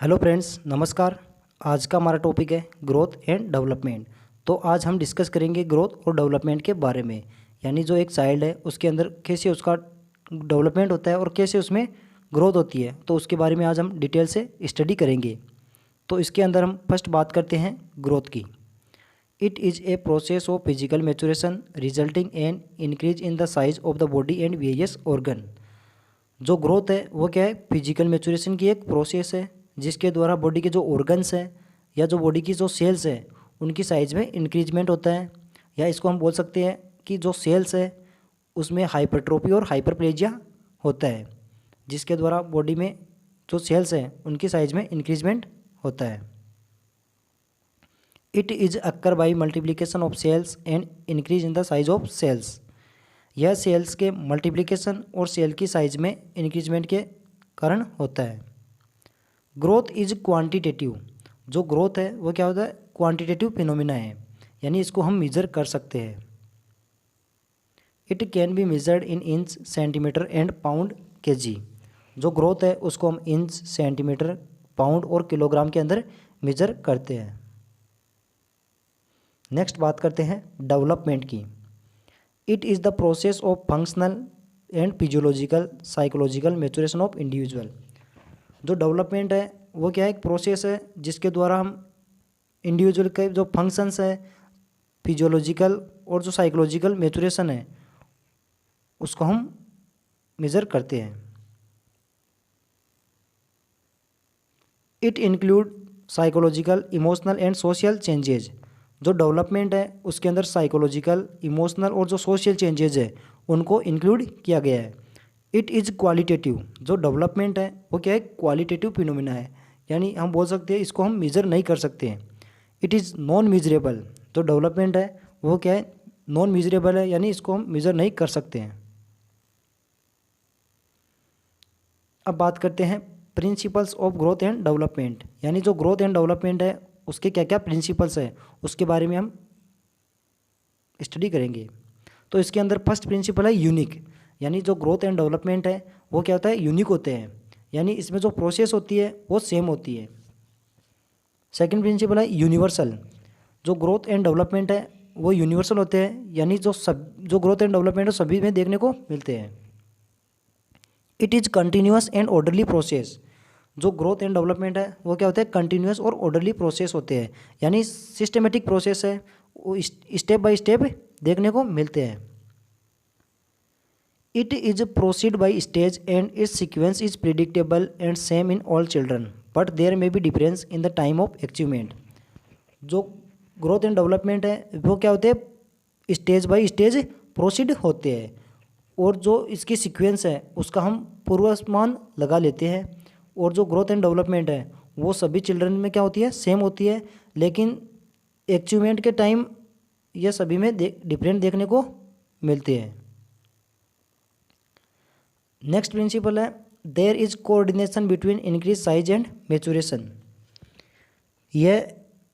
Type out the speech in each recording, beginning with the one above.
Hello friends, नमस्कार। आज का हमारा टॉपिक है ग्रोथ एंड डेवलपमेंट। तो आज हम डिस्कस करेंगे ग्रोथ और डेवलपमेंट के बारे में, यानी जो एक चाइल्ड है उसके अंदर कैसे उसका डेवलपमेंट होता है और कैसे उसमें ग्रोथ होती है। तो उसके बारे में आज हम डिटेल से स्टडी करेंगे। तो इसके अंदर हम फर्स्ट बात करते हैं ग्रोथ की। It is a process of physical maturation resulting an increase in the size of the body and various organ. जो ग्रोथ है वो क्या है? फिजिकल मैचुरेशन की एक प्रोसेस है जिसके द्वारा बॉडी के जो ऑर्गन्स हैं या जो बॉडी की जो सेल्स है उनकी साइज में इंक्रीजमेंट होता है। या इसको हम बोल सकते हैं कि जो सेल्स है उसमें हाइपरट्रोफी और हाइपरप्लेजिया होता है, जिसके द्वारा बॉडी में जो सेल्स हैं उनकी साइज में इंक्रीजमेंट होता है। It is occur by multiplication of cells and increase in the size of cells. यह सेल्स के मल्टीप्लिकेशन और सेल की साइज में इंक्रीजमेंट के कारण होता है। Growth is quantitative. जो ग्रोथ है वो क्या होता है? क्वांटिटेटिव फिनोमिना है, यानी इसको हम मेजर कर सकते हैं। It can be measured in inch, centimetre and pound, KG. जो ग्रोथ है उसको हम इंच, सेंटीमीटर, पाउंड और किलोग्राम के अंदर मेजर करते हैं। नेक्स्ट बात करते हैं डेवलपमेंट की। It is the process of functional and physiological psychological maturation of individual. जो डेवलपमेंट है वो क्या है? एक प्रोसेस है जिसके द्वारा हम इंडिविजुअल के जो फंक्शंस है, फिजियोलॉजिकल और जो साइकोलॉजिकल मैचुरेशन है उसको हम मेज़र करते हैं। It include psychological, emotional and social changes. जो डेवलपमेंट है उसके अंदर साइकोलॉजिकल, इमोशनल और जो सोशल चेंजेज है उनको इंक्लूड किया गया है। It is qualitative. जो डेवलपमेंट है वो क्या है? क्वालिटेटिव फिनोमिना है, यानी हम बोल सकते हैं इसको हम मेज़र नहीं कर सकते हैं। It is non measurable. जो डेवलपमेंट है वो क्या है? नॉन मेजरेबल है, यानी इसको हम मेज़र नहीं कर सकते हैं। अब बात करते हैं principles of growth and development, यानी जो ग्रोथ एंड डेवलपमेंट है उसके क्या क्या प्रिंसिपल्स है उसके बारे में हम स्टडी करेंगे। तो इसके अंदर फर्स्ट प्रिंसिपल है यूनिक, यानी जो ग्रोथ एंड डेवलपमेंट है वो क्या होता है? यूनिक होते हैं, यानी इसमें जो प्रोसेस होती है वो सेम होती है। सेकंड प्रिंसिपल है यूनिवर्सल। जो ग्रोथ एंड डेवलपमेंट है वो यूनिवर्सल होते हैं, यानी जो ग्रोथ एंड डेवलपमेंट है सभी में देखने को मिलते हैं। It is continuous and orderly process. जो ग्रोथ एंड डेवलपमेंट है वो क्या होता है? कंटिन्यूस और ऑर्डरली प्रोसेस होते हैं, यानी सिस्टमेटिक प्रोसेस है, वो स्टेप बाय स्टेप देखने को मिलते हैं। It is proceed by stage and its sequence is predictable and same in all children, but there may be difference in the time of achievement. जो ग्रोथ एंड डेवलपमेंट है वो क्या होते हैं? स्टेज बाय स्टेज प्रोसीड होते हैं, और जो इसकी सीक्वेंस है उसका हम पूर्वानुमान लगा लेते हैं। और जो ग्रोथ एंड डेवलपमेंट है वो सभी चिल्ड्रन में क्या होती है? सेम होती है, लेकिन अचीवमेंट के टाइम ये सभी में डिफरेंट देखने को मिलते हैं। नेक्स्ट प्रिंसिपल है there is coordination between increase size and maturation. यह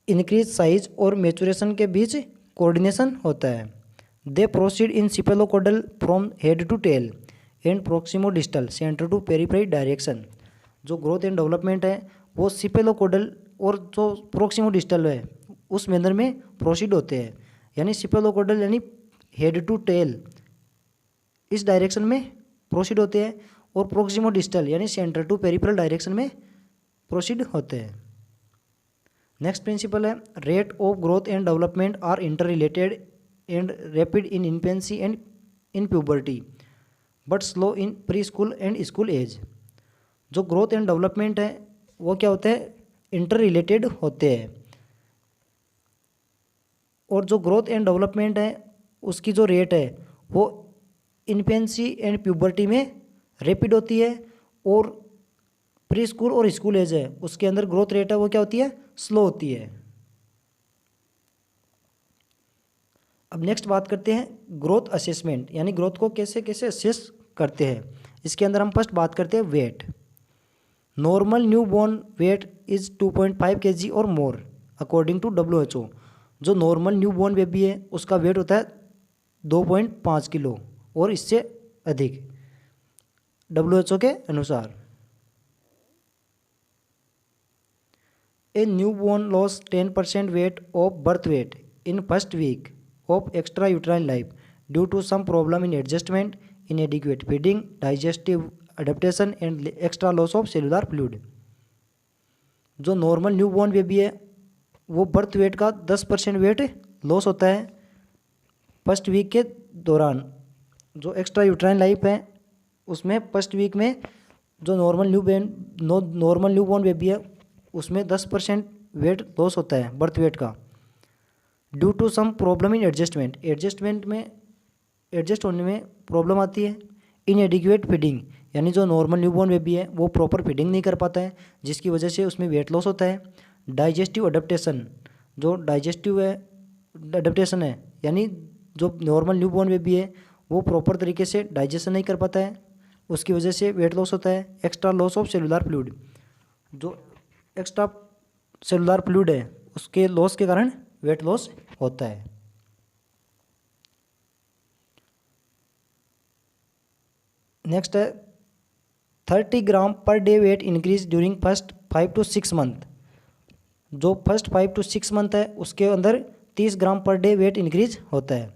इंक्रीज साइज और मैचुरेशन के बीच कोऑर्डिनेशन होता है। They proceed in cephalocaudal from head to tail and proximodistal centre to periphery direction. जो ग्रोथ एंड डेवलपमेंट है वो सिपेलोकोडल और जो प्रोक्सिमोडिस्टल है उस मैनर में प्रोसीड होते हैं, यानी सिपेलोकोडल यानी हेड टू टेल इस डायरेक्शन में प्रोसीड होते हैं, और प्रोक्सिमोडिस्टल यानी सेंटर टू पेरिफेरल डायरेक्शन में प्रोसीड होते हैं। नेक्स्ट प्रिंसिपल है rate of growth and development are interrelated and rapid in infancy and in puberty but slow in preschool and school age. जो growth and development है वो क्या होते हैं? इंटर रिलेटेड होते हैं, और जो ग्रोथ एंड डेवलपमेंट है उसकी जो रेट है वो इन्फेंसी एंड प्यूबर्टी में रैपिड होती है, और प्री स्कूल और स्कूल एज है उसके अंदर ग्रोथ रेट है वो क्या होती है? स्लो होती है। अब नेक्स्ट बात करते हैं ग्रोथ असेसमेंट, यानी ग्रोथ को कैसे कैसे असेस करते हैं। इसके अंदर हम फर्स्ट बात करते हैं weight. Normal newborn weight is 2.5 kg और मोर अकॉर्डिंग टू WHO। जो नॉर्मल न्यू बॉर्न बेबी है उसका वेट होता है 2.5 किलो और इससे अधिक WHO के अनुसार। A newborn loss 10% weight of birth weight in first week of extra uterine life due to some problem in adjustment inadequate feeding, digestive adaptation and extra loss of cellular fluid। जो normal newborn baby है वो birth weight का 10% wait loss होता है first week के दौरान। जो extra uterine life है उसमें फर्स्ट वीक में जो नॉर्मल न्यू बॉर्न बेबी है उसमें 10% वेट लॉस होता है बर्थ वेट का due to some problem in adjustment में एडजस्ट होने में प्रॉब्लम आती है। इनएडिक्वेट फीडिंग यानी जो नॉर्मल न्यूबॉर्न बेबी है वो प्रॉपर फीडिंग नहीं कर पाता है जिसकी वजह से उसमें वेट लॉस होता है। डाइजेस्टिव अडेप्टेशन जो डाइजेस्टिव है अडेप्टेशन है यानी जो नॉर्मल न्यूबॉर्न बेबी है वो प्रॉपर तरीके से डाइजेशन नहीं कर पाता है उसकी वजह से वेट लॉस होता है। Extra loss of cellular fluid जो एक्स्ट्रा सेलुलर फ्लूइड है उसके लॉस के कारण वेट लॉस होता है। नेक्स्ट है 30 gram per day weight increase during first 5 to 6 month. जो फर्स्ट 5 to 6 मंथ है उसके अंदर 30 gram per day weight increase होता है।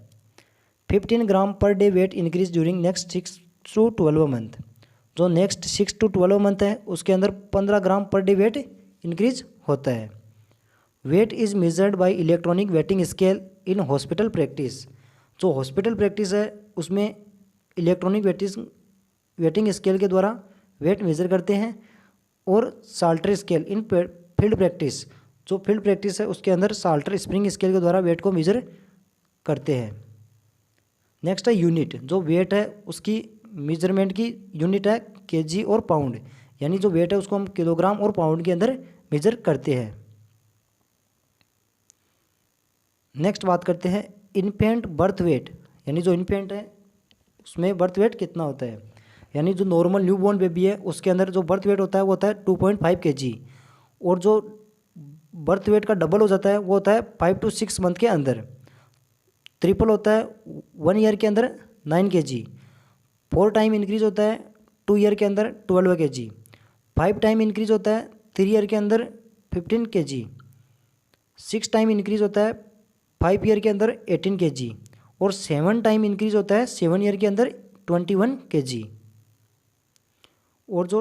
15 gram per day weight increase during next 6 to 12 month. जो नेक्स्ट 6 to 12 मंथ है उसके अंदर 15 gram per day weight increase होता है। Weight is measured by electronic weighing scale in hospital practice. जो hospital practice है उसमें इलेक्ट्रॉनिक वेटिंग स्केल के द्वारा वेट मेज़र करते हैं और Salter scale in field practice जो फील्ड प्रैक्टिस है उसके अंदर साल्टर स्प्रिंग स्केल के द्वारा वेट को मेज़र करते हैं। नेक्स्ट है यूनिट। जो वेट है उसकी मेजरमेंट की यूनिट है केजी और पाउंड यानी जो वेट है उसको हम किलोग्राम और पाउंड के अंदर मेज़र करते हैं। नेक्स्ट बात करते हैं इन्फेंट बर्थ वेट यानी जो इन्फेंट है उसमें बर्थ वेट कितना होता है। यानी जो नॉर्मल न्यू बॉर्न बेबी है उसके अंदर जो बर्थ वेट होता है वो होता है 2.5 kg और जो बर्थ वेट का डबल हो जाता है वो होता है 5 to 6 मंथ के अंदर। ट्रिपल होता है 1 ईयर के अंदर 9 kg। 4 टाइम इंक्रीज होता है 2 ईयर के अंदर 12 kg। 5 टाइम इंक्रीज होता है 3 ईयर के अंदर 15 kg। 6 टाइम इंक्रीज होता है 5 ईयर के अंदर 18 kg और 7 टाइम इंक्रीज होता है 7 ईयर के अंदर 21 kg और जो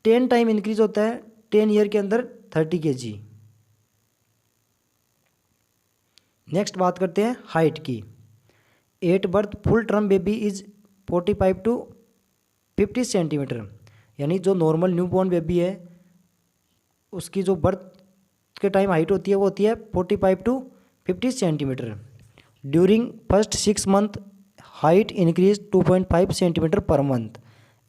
10 टाइम इंक्रीज होता है 10 ईयर के अंदर 30 kg। नेक्स्ट बात करते हैं हाइट की। 8 birth full term baby is 45 to 50 centimetre. यानी जो नॉर्मल न्यू बॉर्न बेबी है उसकी जो बर्थ के टाइम हाइट होती है वो होती है 45 to 50 centimetre. During first 6 month height increase 2.5 centimetre per month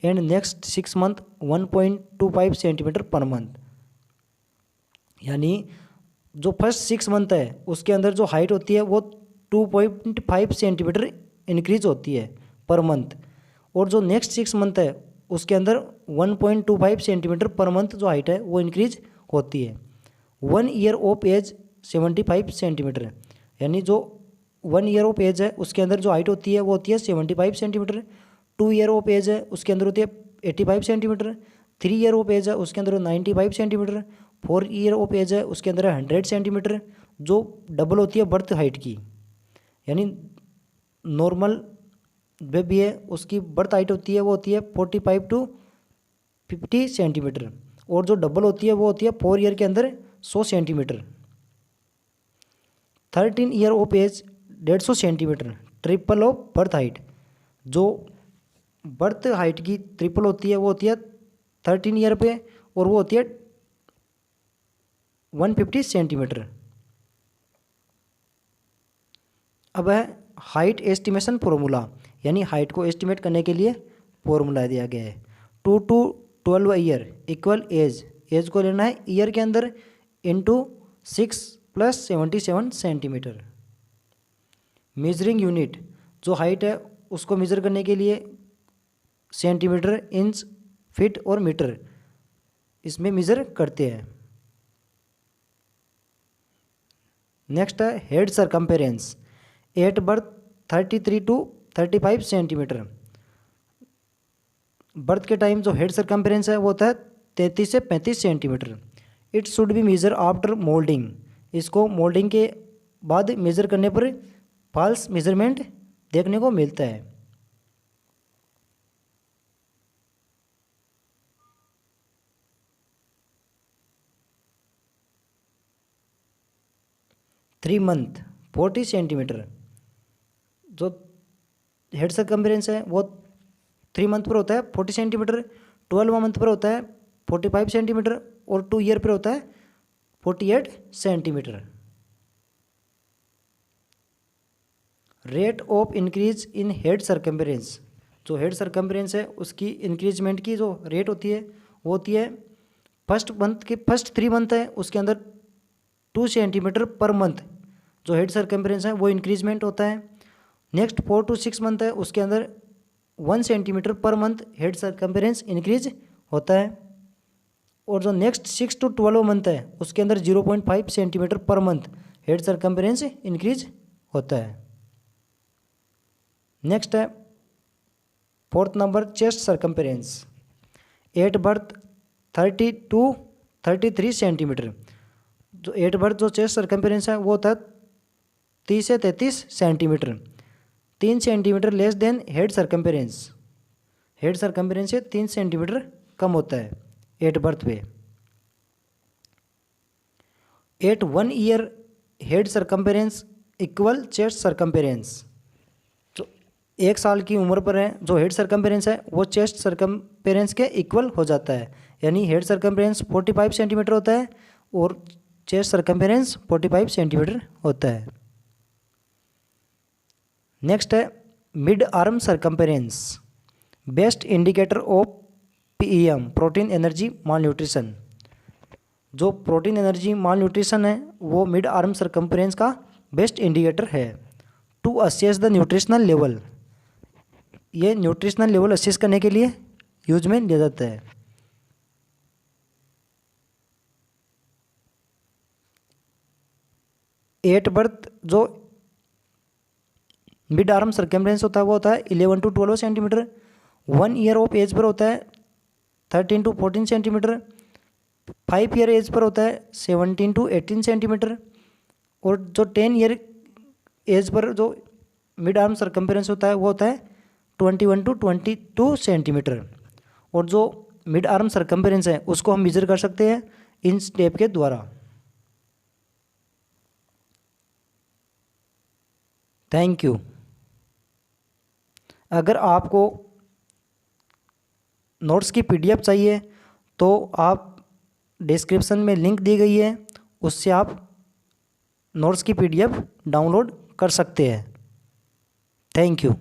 and next 6 month 1.25 centimetre per month. यानी जो फर्स्ट 6 मंथ है उसके अंदर जो हाइट होती है वो 2.5 सेंटीमीटर इंक्रीज होती है पर मंथ और जो नेक्स्ट 6 मंथ है उसके अंदर 1.25 सेंटीमीटर पर मंथ जो हाइट है वो इंक्रीज होती है। 1 ईयर ऑफ एज 75 सेंटीमीटर। यानी जो 1 ईयर ऑफ एज है उसके अंदर जो हाइट होती है वो होती है 75 सेंटीमीटर। 2 ईयर ऑफ एज है उसके अंदर होती है 85 सेंटीमीटर। 3 ईयर ऑफ एज है उसके अंदर 95 सेंटीमीटर। 4 ईयर ऑफ एज है उसके अंदर 100 सेंटीमीटर जो डबल होती है बर्थ हाइट की। यानी नॉर्मल बेबी है उसकी बर्थ हाइट होती है वो होती है 45 to 50 सेंटीमीटर और जो डबल होती है वो होती है 4 ईयर के अंदर 100 centimetre. 13 year of age 150 centimetre triple of birth height. जो बर्थ हाइट की ट्रिपल होती है वो होती है 13 ईयर पे और वो होती है 150 सेंटीमीटर। अब है हाइट एस्टिमेशन फॉर्मूला यानी हाइट को एस्टिमेट करने के लिए फॉर्मूला दिया गया है। 2 to 12 ईयर इक्वल एज को लेना है ईयर के अंदर इंटू 6 + 77 सेंटीमीटर। मेजरिंग यूनिट जो हाइट है उसको मेज़र करने के लिए सेंटीमीटर, इंच, फीट और मीटर इसमें मेज़र करते हैं। नेक्स्ट है head circumference. 8 birth 33 to 35 centimetre. Birth के टाइम जो हेड सरकम्फेरेंस है वो होता है 33 से 35 centimetre. It should be measure after moulding, इसको मोल्डिंग के बाद मेजर करने पर फॉल्स मेजरमेंट देखने को मिलता है। थ्री मंथ 40 सेंटीमीटर, जो हेड सर्कम्फरेंस है वो 3 मंथ पर होता है 40 सेंटीमीटर, 12 मंथ पर होता है 45 सेंटीमीटर और 2 ईयर पर होता है 48 centimetre. Rate of increase in head circumference, जो हेड सर्कम्फरेंस है उसकी इंक्रीजमेंट की जो रेट होती है वो होती है फर्स्ट 3 मंथ है उसके अंदर 2 सेंटीमीटर पर मंथ जो हेड सर्कम्फरेंस है वो इंक्रीजमेंट होता है। नेक्स्ट 4 to 6 मंथ है उसके अंदर 1 centimetre per month head circumference increase होता है। और जो नेक्स्ट 6 to 12 मंथ है उसके अंदर 0.5 centimetre per month head circumference increase होता है। नेक्स्ट है 4th number chest circumference, at birth 30 to 33 centimetre, जो एट बर्थ जो चेस्ट सर्कम्फरेंस है वो होता है 30 से 33 centimetre, 3 centimetre less than head circumference, head circumference से 3 सेंटीमीटर कम होता है एट बर्थ पे। At 1 year head circumference equal chest circumference, जो 1 साल की उम्र पर है जो हेड सर्कम्फरेंस है वो चेस्ट सर्कम्फरेंस के इक्वल हो जाता है, यानी हेड सर्कम्फरेंस 45 सेंटीमीटर होता है और चेस्ट सर्कम्फरेंस 45 सेंटीमीटर होता है। नेक्स्ट है mid arm circumference, best indicator of PEM protein energy malnutrition, जो प्रोटीन एनर्जी माल न्यूट्रिशन है वो मिड आर्म सर्कम्फरेंस का बेस्ट इंडिकेटर है। To assess the nutritional level, ये न्यूट्रिशनल लेवल असेस करने के लिए यूज में लिया जाता है। एट बर्थ जो मिड आर्म सर्कम्फरेंस होता है वो होता है 11 to 12 centimetre, 1 year of age पर होता है 13 to 14 सेंटीमीटर, 5 ईयर एज पर होता है 17 to 18 सेंटीमीटर और जो 10 ईयर एज पर जो मिड आर्म सर्कम्फरेंस होता है वो होता है 21 to 22 सेंटीमीटर। और जो मिड आर्म सर्कम्फरेंस है उसको हम मेजर कर सकते हैं इन स्टेप के द्वारा। Thank you. अगर आपको नोट्स की पीडीएफ चाहिए तो आप डिस्क्रिप्शन में लिंक दी गई है, उससे आप नोट्स की पीडीएफ डाउनलोड कर सकते हैं। Thank you.